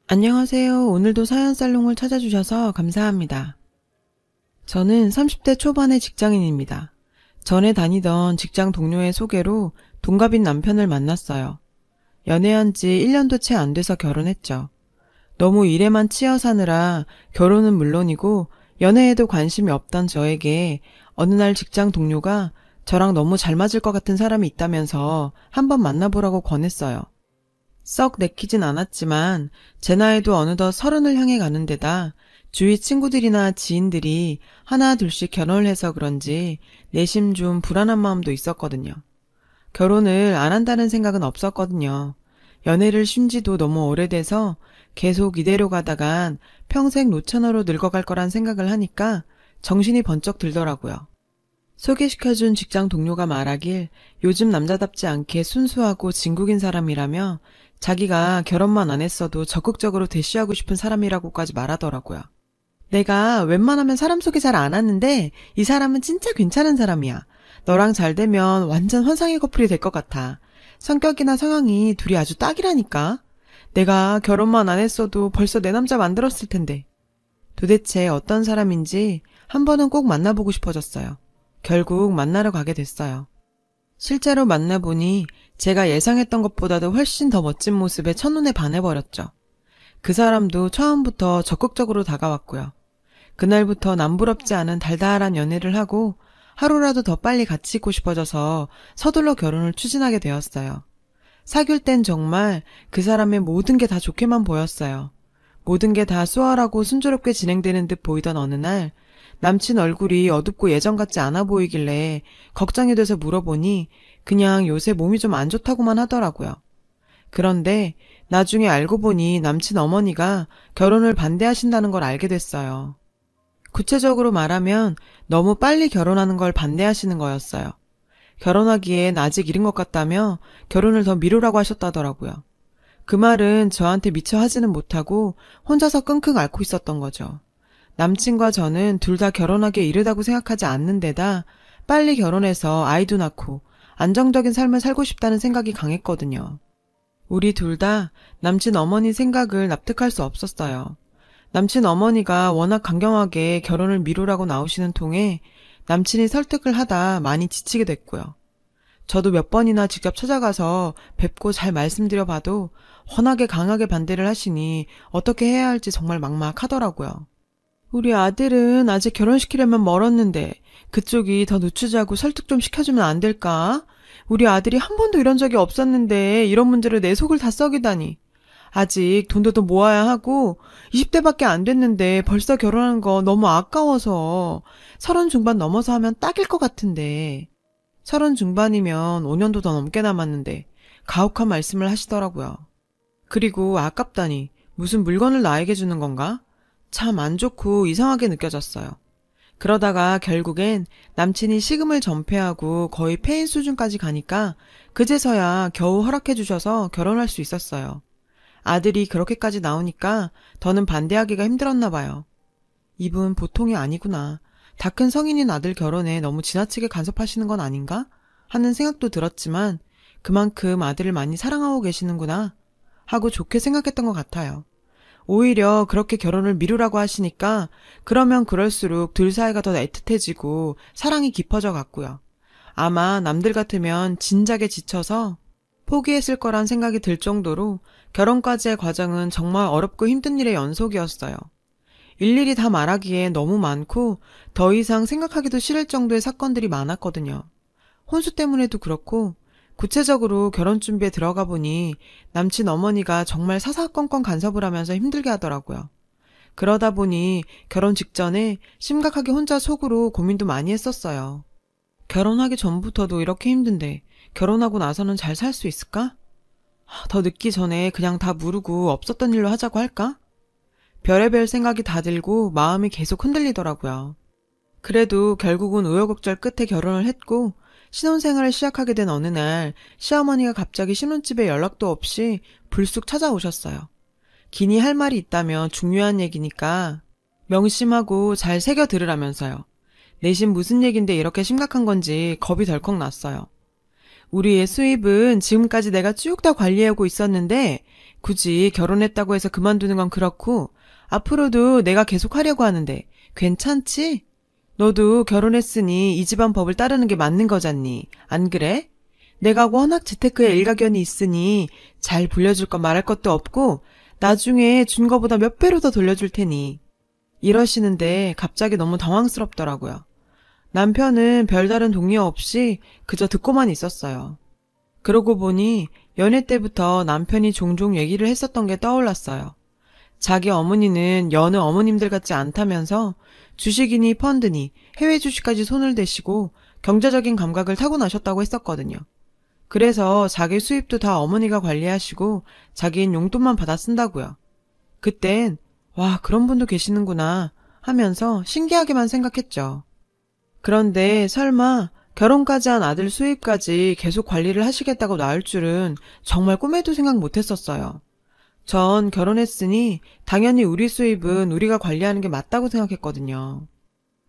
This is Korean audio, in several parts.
안녕하세요. 오늘도 사연살롱을 찾아주셔서 감사합니다. 저는 30대 초반의 직장인입니다. 전에 다니던 직장 동료의 소개로 동갑인 남편을 만났어요. 연애한 지 1년도 채 안 돼서 결혼했죠. 너무 일에만 치여 사느라 결혼은 물론이고 연애에도 관심이 없던 저에게 어느 날 직장 동료가 저랑 너무 잘 맞을 것 같은 사람이 있다면서 한번 만나보라고 권했어요. 썩 내키진 않았지만 제 나이도 어느덧 30을 향해 가는 데다 주위 친구들이나 지인들이 하나 둘씩 결혼을 해서 그런지 내심 좀 불안한 마음도 있었거든요. 결혼을 안 한다는 생각은 없었거든요. 연애를 쉰 지도 너무 오래돼서 계속 이대로 가다간 평생 노처녀로 늙어갈 거란 생각을 하니까 정신이 번쩍 들더라고요. 소개시켜준 직장 동료가 말하길 요즘 남자답지 않게 순수하고 진국인 사람이라며 자기가 결혼만 안 했어도 적극적으로 대시하고 싶은 사람이라고까지 말하더라고요. 내가 웬만하면 사람 소개 잘 안 하는데 이 사람은 진짜 괜찮은 사람이야. 너랑 잘 되면 완전 환상의 커플이 될 것 같아. 성격이나 성향이 둘이 아주 딱이라니까. 내가 결혼만 안 했어도 벌써 내 남자 만들었을 텐데. 도대체 어떤 사람인지 한 번은 꼭 만나보고 싶어졌어요. 결국 만나러 가게 됐어요. 실제로 만나보니 제가 예상했던 것보다도 훨씬 더 멋진 모습에 첫눈에 반해버렸죠. 그 사람도 처음부터 적극적으로 다가왔고요. 그날부터 남부럽지 않은 달달한 연애를 하고 하루라도 더 빨리 같이 있고 싶어져서 서둘러 결혼을 추진하게 되었어요. 사귈 땐 정말 그 사람의 모든 게 다 좋게만 보였어요. 모든 게 다 수월하고 순조롭게 진행되는 듯 보이던 어느 날 남친 얼굴이 어둡고 예전 같지 않아 보이길래 걱정이 돼서 물어보니 그냥 요새 몸이 좀 안 좋다고만 하더라고요. 그런데 나중에 알고 보니 남친 어머니가 결혼을 반대하신다는 걸 알게 됐어요. 구체적으로 말하면 너무 빨리 결혼하는 걸 반대하시는 거였어요. 결혼하기엔 아직 이른 것 같다며 결혼을 더 미루라고 하셨다더라고요. 그 말은 저한테 미처 하지는 못하고 혼자서 끙끙 앓고 있었던 거죠. 남친과 저는 둘 다 결혼하기에 이르다고 생각하지 않는 데다 빨리 결혼해서 아이도 낳고 안정적인 삶을 살고 싶다는 생각이 강했거든요. 우리 둘 다 남친 어머니 생각을 납득할 수 없었어요. 남친 어머니가 워낙 강경하게 결혼을 미루라고 나오시는 통에 남친이 설득을 하다 많이 지치게 됐고요. 저도 몇 번이나 직접 찾아가서 뵙고 잘 말씀드려봐도 워낙에 강하게 반대를 하시니 어떻게 해야 할지 정말 막막하더라고요. 우리 아들은 아직 결혼시키려면 멀었는데 그쪽이 더 늦추자고 설득 좀 시켜주면 안 될까? 우리 아들이 한 번도 이런 적이 없었는데 이런 문제를 내 속을 다 썩이다니. 아직 돈도 더 모아야 하고 20대밖에 안 됐는데 벌써 결혼하는 거 너무 아까워서 30 중반 넘어서 하면 딱일 것 같은데. 30 중반이면 5년도 더 넘게 남았는데 가혹한 말씀을 하시더라고요. 그리고 아깝다니 무슨 물건을 나에게 주는 건가? 참 안 좋고 이상하게 느껴졌어요. 그러다가 결국엔 남친이 식음을 전폐하고 거의 폐인 수준까지 가니까 그제서야 겨우 허락해 주셔서 결혼할 수 있었어요. 아들이 그렇게까지 나오니까 더는 반대하기가 힘들었나 봐요. 이분 보통이 아니구나. 다 큰 성인인 아들 결혼에 너무 지나치게 간섭하시는 건 아닌가? 하는 생각도 들었지만 그만큼 아들을 많이 사랑하고 계시는구나 하고 좋게 생각했던 것 같아요. 오히려 그렇게 결혼을 미루라고 하시니까 그러면 그럴수록 둘 사이가 더 애틋해지고 사랑이 깊어져 갔고요. 아마 남들 같으면 진작에 지쳐서 포기했을 거란 생각이 들 정도로 결혼까지의 과정은 정말 어렵고 힘든 일의 연속이었어요. 일일이 다 말하기에 너무 많고 더 이상 생각하기도 싫을 정도의 사건들이 많았거든요. 혼수 때문에도 그렇고 구체적으로 결혼 준비에 들어가 보니 남친 어머니가 정말 사사건건 간섭을 하면서 힘들게 하더라고요. 그러다 보니 결혼 직전에 심각하게 혼자 속으로 고민도 많이 했었어요. 결혼하기 전부터도 이렇게 힘든데 결혼하고 나서는 잘 살 수 있을까? 더 늦기 전에 그냥 다 무르고 없었던 일로 하자고 할까? 별의별 생각이 다 들고 마음이 계속 흔들리더라고요. 그래도 결국은 우여곡절 끝에 결혼을 했고 신혼생활을 시작하게 된 어느 날 시어머니가 갑자기 신혼집에 연락도 없이 불쑥 찾아오셨어요. 기니 할 말이 있다며 중요한 얘기니까 명심하고 잘 새겨 들으라면서요. 내심 무슨 얘긴데 이렇게 심각한 건지 겁이 덜컥 났어요. 우리의 수입은 지금까지 내가 쭉 다 관리하고 있었는데 굳이 결혼했다고 해서 그만두는 건 그렇고 앞으로도 내가 계속 하려고 하는데 괜찮지? 너도 결혼했으니 이 집안 법을 따르는 게 맞는 거잖니. 안 그래? 내가 워낙 재테크에 일가견이 있으니 잘 불려줄 건 말할 것도 없고 나중에 준 거보다 몇 배로 더 돌려줄 테니. 이러시는데 갑자기 너무 당황스럽더라고요. 남편은 별다른 동의 없이 그저 듣고만 있었어요. 그러고 보니 연애 때부터 남편이 종종 얘기를 했었던 게 떠올랐어요. 자기 어머니는 여느 어머님들 같지 않다면서 주식이니 펀드니 해외 주식까지 손을 대시고 경제적인 감각을 타고나셨다고 했었거든요. 그래서 자기 수입도 다 어머니가 관리하시고 자기는 용돈만 받아 쓴다고요. 그땐 와, 그런 분도 계시는구나 하면서 신기하게만 생각했죠. 그런데 설마 결혼까지 한 아들 수입까지 계속 관리를 하시겠다고 나올 줄은 정말 꿈에도 생각 못했었어요. 전 결혼했으니 당연히 우리 수입은 우리가 관리하는 게 맞다고 생각했거든요.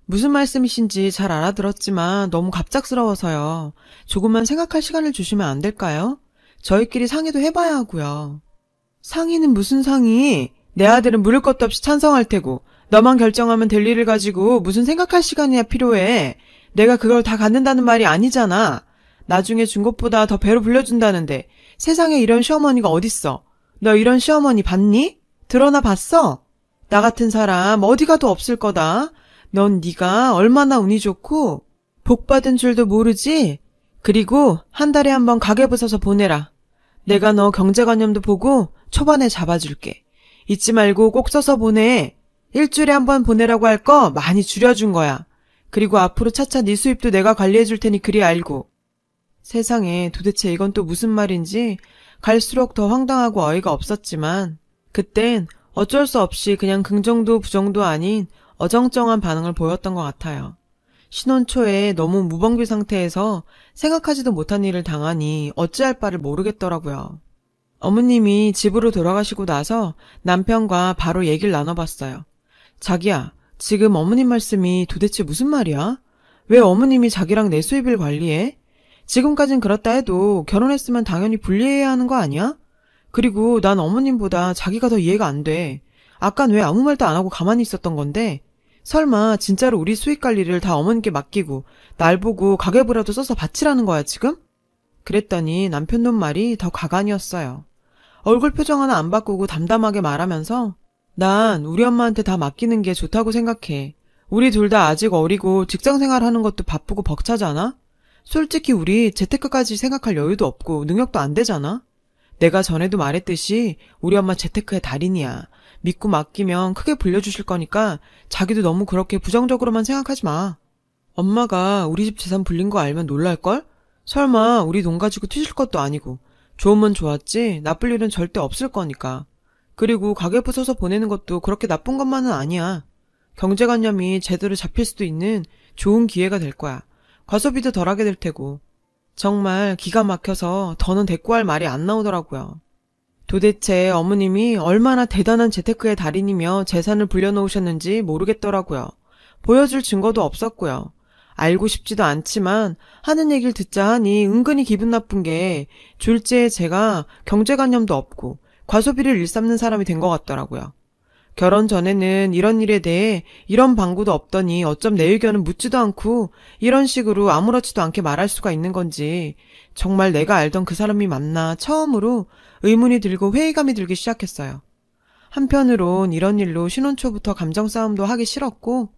무슨 말씀이신지 잘 알아들었지만 너무 갑작스러워서요. 조금만 생각할 시간을 주시면 안 될까요? 저희끼리 상의도 해봐야 하고요. 상의는 무슨 상의? 내 아들은 물을 것도 없이 찬성할 테고 너만 결정하면 될 일을 가지고 무슨 생각할 시간이야 필요해. 내가 그걸 다 갖는다는 말이 아니잖아. 나중에 준 것보다 더 배로 불려준다는데 세상에 이런 시어머니가 어딨어. 너 이런 시어머니 봤니? 들어나 봤어? 나 같은 사람 어디 가도 없을 거다. 넌 네가 얼마나 운이 좋고 복 받은 줄도 모르지? 그리고 한 달에 한 번 가계부 서서 보내라. 내가 너 경제관념도 보고 초반에 잡아줄게. 잊지 말고 꼭 써서 보내. 일주일에 한 번 보내라고 할 거 많이 줄여준 거야. 그리고 앞으로 차차 네 수입도 내가 관리해줄 테니 그리 알고. 세상에 도대체 이건 또 무슨 말인지 갈수록 더 황당하고 어이가 없었지만 그땐 어쩔 수 없이 그냥 긍정도 부정도 아닌 어정쩡한 반응을 보였던 것 같아요. 신혼 초에 너무 무방비 상태에서 생각하지도 못한 일을 당하니 어찌할 바를 모르겠더라고요. 어머님이 집으로 돌아가시고 나서 남편과 바로 얘기를 나눠봤어요. 자기야, 지금 어머님 말씀이 도대체 무슨 말이야? 왜 어머님이 자기랑 내 수입을 관리해? 지금까진 그렇다 해도 결혼했으면 당연히 분리해야 하는 거 아니야? 그리고 난 어머님보다 자기가 더 이해가 안 돼. 아깐 왜 아무 말도 안 하고 가만히 있었던 건데? 설마 진짜로 우리 수익 관리를 다 어머님께 맡기고 날 보고 가계부라도 써서 바치라는 거야 지금? 그랬더니 남편 놈 말이 더 가관이었어요. 얼굴 표정 하나 안 바꾸고 담담하게 말하면서 난 우리 엄마한테 다 맡기는 게 좋다고 생각해. 우리 둘 다 아직 어리고 직장생활 하는 것도 바쁘고 벅차잖아? 솔직히 우리 재테크까지 생각할 여유도 없고 능력도 안 되잖아? 내가 전에도 말했듯이 우리 엄마 재테크의 달인이야. 믿고 맡기면 크게 불려주실 거니까 자기도 너무 그렇게 부정적으로만 생각하지 마. 엄마가 우리 집 재산 불린 거 알면 놀랄걸? 설마 우리 돈 가지고 튀실 것도 아니고 좋으면 좋았지 나쁠 일은 절대 없을 거니까. 그리고 가계부 써서 보내는 것도 그렇게 나쁜 것만은 아니야. 경제관념이 제대로 잡힐 수도 있는 좋은 기회가 될 거야. 과소비도 덜하게 될 테고. 정말 기가 막혀서 더는 대꾸할 말이 안 나오더라고요. 도대체 어머님이 얼마나 대단한 재테크의 달인이며 재산을 불려놓으셨는지 모르겠더라고요. 보여줄 증거도 없었고요. 알고 싶지도 않지만 하는 얘기를 듣자 하니 은근히 기분 나쁜 게 졸지에 제가 경제관념도 없고 과소비를 일삼는 사람이 된 것 같더라고요. 결혼 전에는 이런 일에 대해 이런 방구도 없더니 어쩜 내 의견은 묻지도 않고 이런 식으로 아무렇지도 않게 말할 수가 있는 건지 정말 내가 알던 그 사람이 맞나 처음으로 의문이 들고 회의감이 들기 시작했어요. 한편으론 이런 일로 신혼 초부터 감정 싸움도 하기 싫었고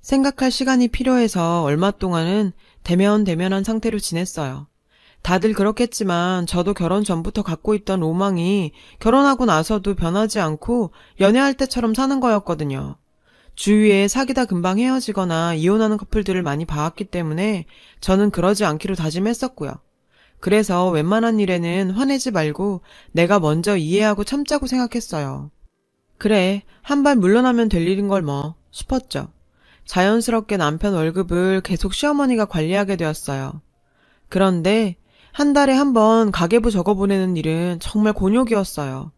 생각할 시간이 필요해서 얼마 동안은 대면대면한 상태로 지냈어요. 다들 그렇겠지만 저도 결혼 전부터 갖고 있던 로망이 결혼하고 나서도 변하지 않고 연애할 때처럼 사는 거였거든요. 주위에 사귀다 금방 헤어지거나 이혼하는 커플들을 많이 봐왔기 때문에 저는 그러지 않기로 다짐했었고요. 그래서 웬만한 일에는 화내지 말고 내가 먼저 이해하고 참자고 생각했어요. 그래, 한 발 물러나면 될 일인 걸 뭐 싶었죠. 자연스럽게 남편 월급을 계속 시어머니가 관리하게 되었어요. 그런데 한 달에 한 번 가계부 적어보내는 일은 정말 곤욕이었어요.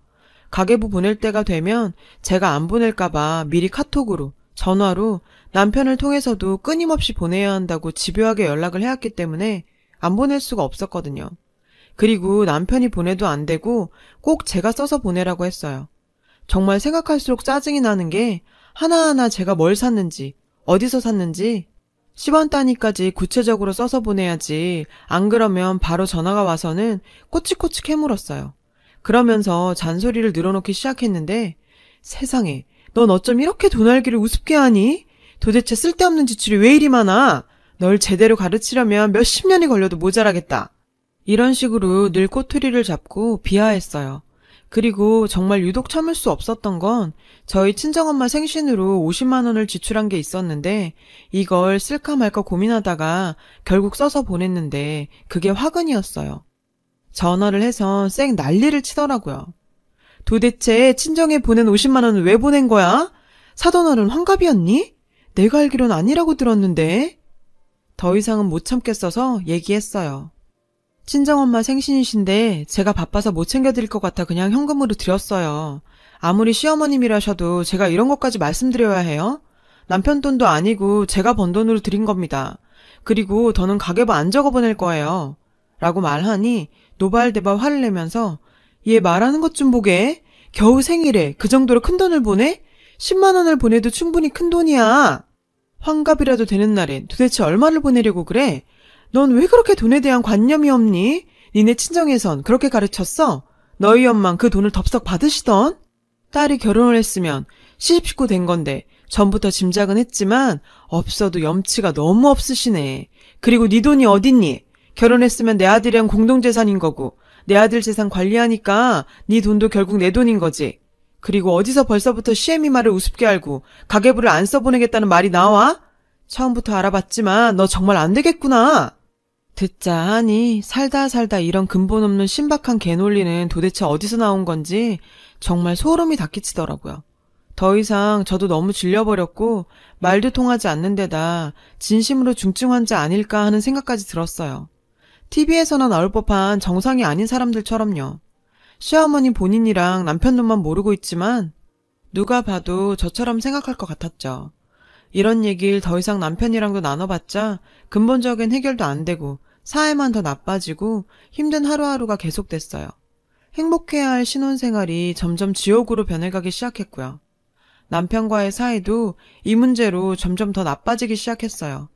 가계부 보낼 때가 되면 제가 안 보낼까봐 미리 카톡으로, 전화로 남편을 통해서도 끊임없이 보내야 한다고 집요하게 연락을 해왔기 때문에 안 보낼 수가 없었거든요. 그리고 남편이 보내도 안 되고 꼭 제가 써서 보내라고 했어요. 정말 생각할수록 짜증이 나는 게 하나하나 제가 뭘 샀는지, 어디서 샀는지 10원 단위까지 구체적으로 써서 보내야지. 안 그러면 바로 전화가 와서는 꼬치꼬치 캐물었어요. 그러면서 잔소리를 늘어놓기 시작했는데 세상에, 넌 어쩜 이렇게 돈 알기를 우습게 하니? 도대체 쓸데없는 지출이 왜 이리 많아? 널 제대로 가르치려면 몇십 년이 걸려도 모자라겠다. 이런 식으로 늘 꼬투리를 잡고 비하했어요. 그리고 정말 유독 참을 수 없었던 건 저희 친정엄마 생신으로 50만 원을 지출한 게 있었는데 이걸 쓸까 말까 고민하다가 결국 써서 보냈는데 그게 화근이었어요. 전화를 해서 쌩 난리를 치더라고요. 도대체 친정에 보낸 50만 원은 왜 보낸 거야? 사돈 어른 환갑이었니? 내가 알기론 아니라고 들었는데. 더 이상은 못 참겠어서 얘기했어요. 친정엄마 생신이신데 제가 바빠서 못 챙겨드릴 것 같아 그냥 현금으로 드렸어요. 아무리 시어머님이라셔도 제가 이런 것까지 말씀드려야 해요? 남편 돈도 아니고 제가 번 돈으로 드린 겁니다. 그리고 더는 가계부 안 적어 보낼 거예요. 라고 말하니 노발대발 화를 내면서 얘 말하는 것 좀 보게. 겨우 생일에 그 정도로 큰 돈을 보내? 10만 원을 보내도 충분히 큰 돈이야. 환갑이라도 되는 날엔 도대체 얼마를 보내려고 그래? 넌 왜 그렇게 돈에 대한 관념이 없니? 니네 친정에선 그렇게 가르쳤어? 너희 엄만 그 돈을 덥석 받으시던? 딸이 결혼을 했으면 시집식구 된 건데 전부터 짐작은 했지만 없어도 염치가 너무 없으시네. 그리고 네 돈이 어딨니? 결혼했으면 내 아들이랑 공동재산인 거고 내 아들 재산 관리하니까 네 돈도 결국 내 돈인 거지. 그리고 어디서 벌써부터 시애미 말을 우습게 알고 가계부를 안 써보내겠다는 말이 나와? 처음부터 알아봤지만 너 정말 안 되겠구나. 듣자 하니 살다 이런 근본 없는 신박한 개논리는 도대체 어디서 나온 건지 정말 소름이 닫히더라고요. 더 이상 저도 너무 질려버렸고 말도 통하지 않는 데다 진심으로 중증 환자 아닐까 하는 생각까지 들었어요. TV에서나 나올 법한 정상이 아닌 사람들처럼요. 시어머니 본인이랑 남편 눈만 모르고 있지만 누가 봐도 저처럼 생각할 것 같았죠. 이런 얘기를 더 이상 남편이랑도 나눠봤자 근본적인 해결도 안 되고 사회만 더 나빠지고 힘든 하루하루가 계속됐어요. 행복해야 할 신혼생활이 점점 지옥으로 변해가기 시작했고요. 남편과의 사이도 이 문제로 점점 더 나빠지기 시작했어요.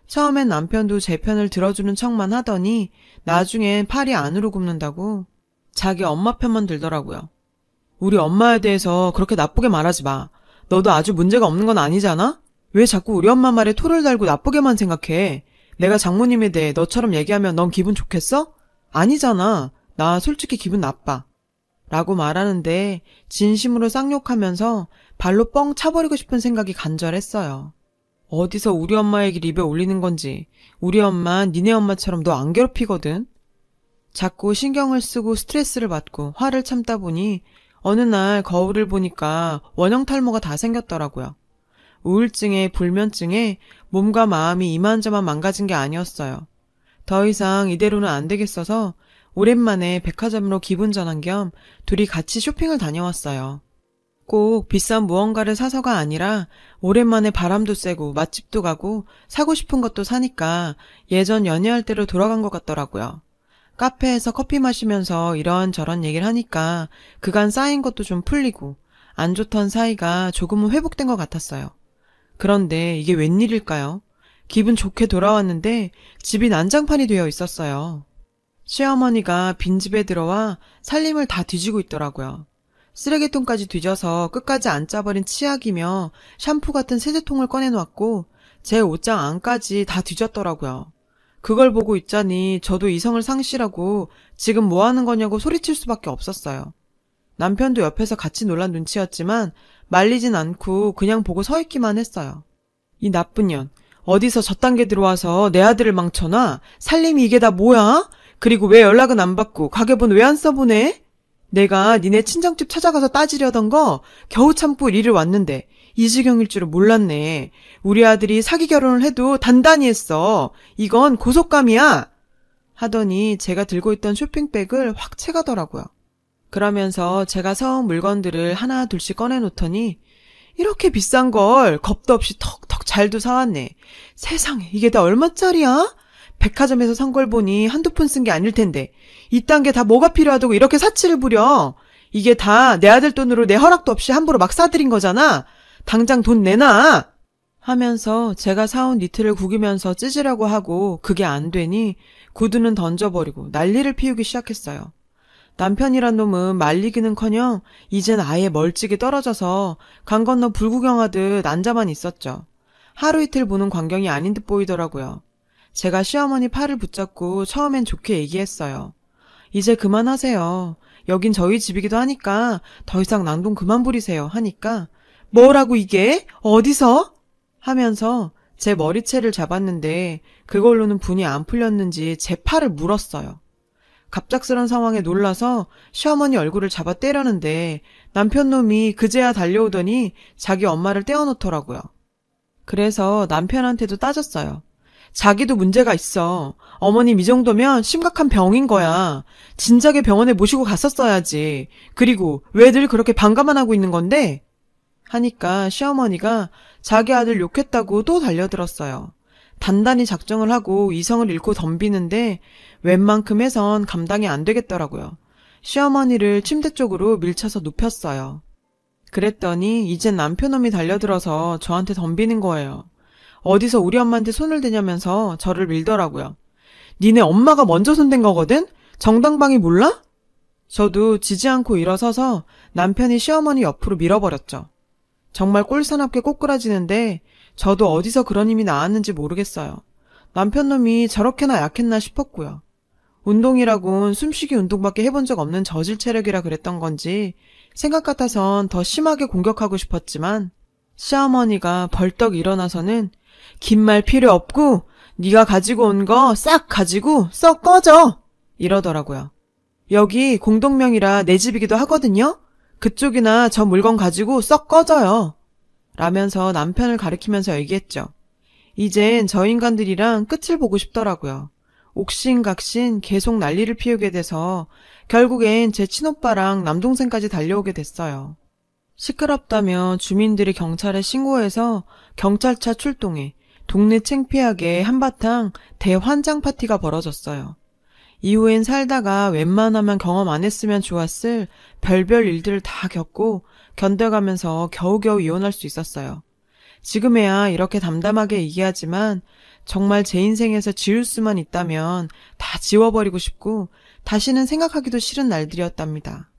처음엔 남편도 제 편을 들어주는 척만 하더니 나중엔 팔이 안으로 굽는다고 자기 엄마 편만 들더라고요. 우리 엄마에 대해서 그렇게 나쁘게 말하지 마. 너도 아주 문제가 없는 건 아니잖아? 왜 자꾸 우리 엄마 말에 토를 달고 나쁘게만 생각해? 내가 장모님에 대해 너처럼 얘기하면 넌 기분 좋겠어? 아니잖아. 나 솔직히 기분 나빠. 라고 말하는데 진심으로 쌍욕하면서 발로 뻥 차버리고 싶은 생각이 간절했어요. 어디서 우리 엄마 얘기를 입에 올리는 건지. 우리 엄마 니네 엄마처럼 너 안 괴롭히거든. 자꾸 신경을 쓰고 스트레스를 받고 화를 참다 보니 어느 날 거울을 보니까 원형 탈모가 다 생겼더라고요. 우울증에 불면증에 몸과 마음이 이만저만 망가진 게 아니었어요. 더 이상 이대로는 안 되겠어서 오랜만에 백화점으로 기분 전환 겸 둘이 같이 쇼핑을 다녀왔어요. 꼭 비싼 무언가를 사서가 아니라 오랜만에 바람도 쐬고 맛집도 가고 사고 싶은 것도 사니까 예전 연애할 때로 돌아간 것 같더라고요. 카페에서 커피 마시면서 이런저런 얘기를 하니까 그간 쌓인 것도 좀 풀리고 안 좋던 사이가 조금은 회복된 것 같았어요. 그런데 이게 웬일일까요? 기분 좋게 돌아왔는데 집이 난장판이 되어 있었어요. 시어머니가 빈집에 들어와 살림을 다 뒤지고 있더라고요. 쓰레기통까지 뒤져서 끝까지 안 짜버린 치약이며 샴푸 같은 세제통을 꺼내놓았고 제 옷장 안까지 다 뒤졌더라고요. 그걸 보고 있자니 저도 이성을 상실하고 지금 뭐 하는 거냐고 소리칠 수밖에 없었어요. 남편도 옆에서 같이 놀란 눈치였지만 말리진 않고 그냥 보고 서 있기만 했어요. 이 나쁜 년, 어디서 저딴 게 들어와서 내 아들을 망쳐놔? 살림이 이게 다 뭐야? 그리고 왜 연락은 안 받고 가계부는 왜 안 써보내? 내가 니네 친정집 찾아가서 따지려던 거 겨우 참고 이리를 왔는데 이 지경일 줄은 몰랐네. 우리 아들이 사기 결혼을 해도 단단히 했어. 이건 고속감이야. 하더니 제가 들고 있던 쇼핑백을 확 채가더라고요. 그러면서 제가 사온 물건들을 하나 둘씩 꺼내놓더니 이렇게 비싼 걸 겁도 없이 턱턱 잘도 사왔네. 세상에 이게 다 얼마짜리야? 백화점에서 산 걸 보니 한두 푼 쓴 게 아닐 텐데 이딴 게 다 뭐가 필요하다고 이렇게 사치를 부려. 이게 다 내 아들 돈으로 내 허락도 없이 함부로 막 사들인 거잖아. 당장 돈 내놔. 하면서 제가 사온 니트를 구기면서 찢으려고 하고 그게 안 되니 구두는 던져버리고 난리를 피우기 시작했어요. 남편이란 놈은 말리기는커녕 이젠 아예 멀찍이 떨어져서 강 건너 불구경하듯 앉아만 있었죠. 하루 이틀 보는 광경이 아닌 듯 보이더라고요. 제가 시어머니 팔을 붙잡고 처음엔 좋게 얘기했어요. 이제 그만하세요. 여긴 저희 집이기도 하니까 더 이상 낭동 그만 부리세요 하니까 뭐라고 이게? 어디서? 하면서 제 머리채를 잡았는데 그걸로는 분이 안 풀렸는지 제 팔을 물었어요. 갑작스런 상황에 놀라서 시어머니 얼굴을 잡아 때려는데 남편 놈이 그제야 달려오더니 자기 엄마를 떼어놓더라고요. 그래서 남편한테도 따졌어요. 자기도 문제가 있어. 어머님 이 정도면 심각한 병인 거야. 진작에 병원에 모시고 갔었어야지. 그리고 왜 늘 그렇게 반가만 하고 있는 건데? 하니까 시어머니가 자기 아들 욕했다고 또 달려들었어요. 단단히 작정을 하고 이성을 잃고 덤비는데 웬만큼 해선 감당이 안 되겠더라고요. 시어머니를 침대 쪽으로 밀쳐서 눕혔어요. 그랬더니 이젠 남편놈이 달려들어서 저한테 덤비는 거예요. 어디서 우리 엄마한테 손을 대냐면서 저를 밀더라고요. 니네 엄마가 먼저 손댄 거거든? 정당방위 몰라? 저도 지지 않고 일어서서 남편이 시어머니 옆으로 밀어버렸죠. 정말 꼴사납게 꼬꾸라지는데 저도 어디서 그런 힘이 나왔는지 모르겠어요. 남편놈이 저렇게나 약했나 싶었고요. 운동이라곤 숨쉬기 운동밖에 해본 적 없는 저질 체력이라 그랬던 건지 생각 같아선 더 심하게 공격하고 싶었지만 시어머니가 벌떡 일어나서는 긴 말 필요 없고 네가 가지고 온 거 싹 가지고 썩 꺼져 이러더라고요. 여기 공동명의라 내 집이기도 하거든요. 그쪽이나 저 물건 가지고 썩 꺼져요. 라면서 남편을 가리키면서 얘기했죠. 이젠 저 인간들이랑 끝을 보고 싶더라고요. 옥신각신 계속 난리를 피우게 돼서 결국엔 제 친오빠랑 남동생까지 달려오게 됐어요. 시끄럽다며 주민들이 경찰에 신고해서 경찰차 출동해 동네 창피하게 한바탕 대환장 파티가 벌어졌어요. 이후엔 살다가 웬만하면 경험 안 했으면 좋았을 별별 일들을 다 겪고 견뎌가면서 겨우겨우 이혼할 수 있었어요. 지금에야 이렇게 담담하게 얘기하지만 정말 제 인생에서 지울 수만 있다면 다 지워버리고 싶고 다시는 생각하기도 싫은 날들이었답니다.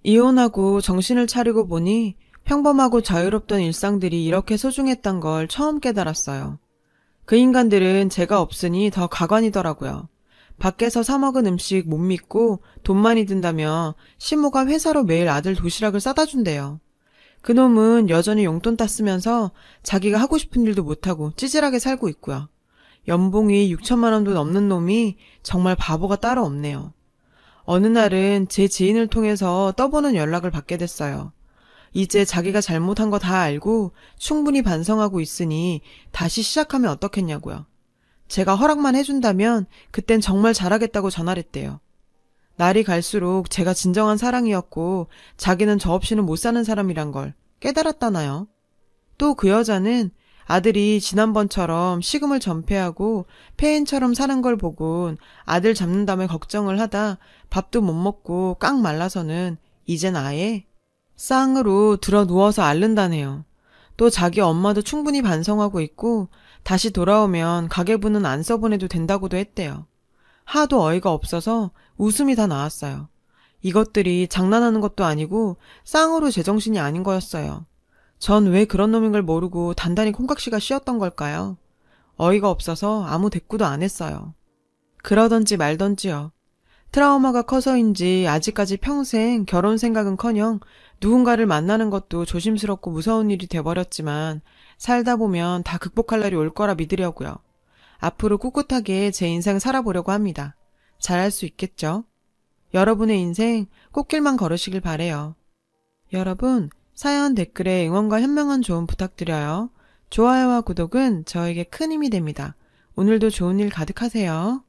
이혼하고 정신을 차리고 보니 평범하고 자유롭던 일상들이 이렇게 소중했던 걸 처음 깨달았어요. 그 인간들은 제가 없으니 더 가관이더라고요. 밖에서 사 먹은 음식 못 믿고 돈 많이 든다며 시모가 회사로 매일 아들 도시락을 싸다 준대요. 그놈은 여전히 용돈 땄으면서 자기가 하고 싶은 일도 못하고 찌질하게 살고 있고요. 연봉이 6천만 원도 넘는 놈이 정말 바보가 따로 없네요. 어느 날은 제 지인을 통해서 떠보는 연락을 받게 됐어요. 이제 자기가 잘못한 거 다 알고 충분히 반성하고 있으니 다시 시작하면 어떻겠냐고요. 제가 허락만 해준다면 그땐 정말 잘하겠다고 전화했대요. 날이 갈수록 제가 진정한 사랑이었고 자기는 저 없이는 못 사는 사람이란 걸 깨달았다나요. 또 그 여자는 아들이 지난번처럼 식음을 전폐하고 폐인처럼 사는 걸 보곤 아들 잡는다며 걱정을 하다 밥도 못 먹고 깡 말라서는 이젠 아예 쌍으로 들어 누워서 앓는다네요. 또 자기 엄마도 충분히 반성하고 있고 다시 돌아오면 가계부는 안 써보내도 된다고도 했대요. 하도 어이가 없어서 웃음이 다 나왔어요. 이것들이 장난하는 것도 아니고 쌍으로 제정신이 아닌 거였어요. 전 왜 그런 놈인 걸 모르고 단단히 콩깍지가 씌었던 걸까요? 어이가 없어서 아무 대꾸도 안 했어요. 그러던지 말던지요. 트라우마가 커서인지 아직까지 평생 결혼 생각은커녕 누군가를 만나는 것도 조심스럽고 무서운 일이 돼버렸지만 살다 보면 다 극복할 날이 올 거라 믿으려고요. 앞으로 꿋꿋하게 제 인생 살아보려고 합니다. 잘할 수 있겠죠? 여러분의 인생 꽃길만 걸으시길 바래요. 여러분, 사연 댓글에 응원과 현명한 조언 부탁드려요. 좋아요와 구독은 저에게 큰 힘이 됩니다. 오늘도 좋은 일 가득하세요.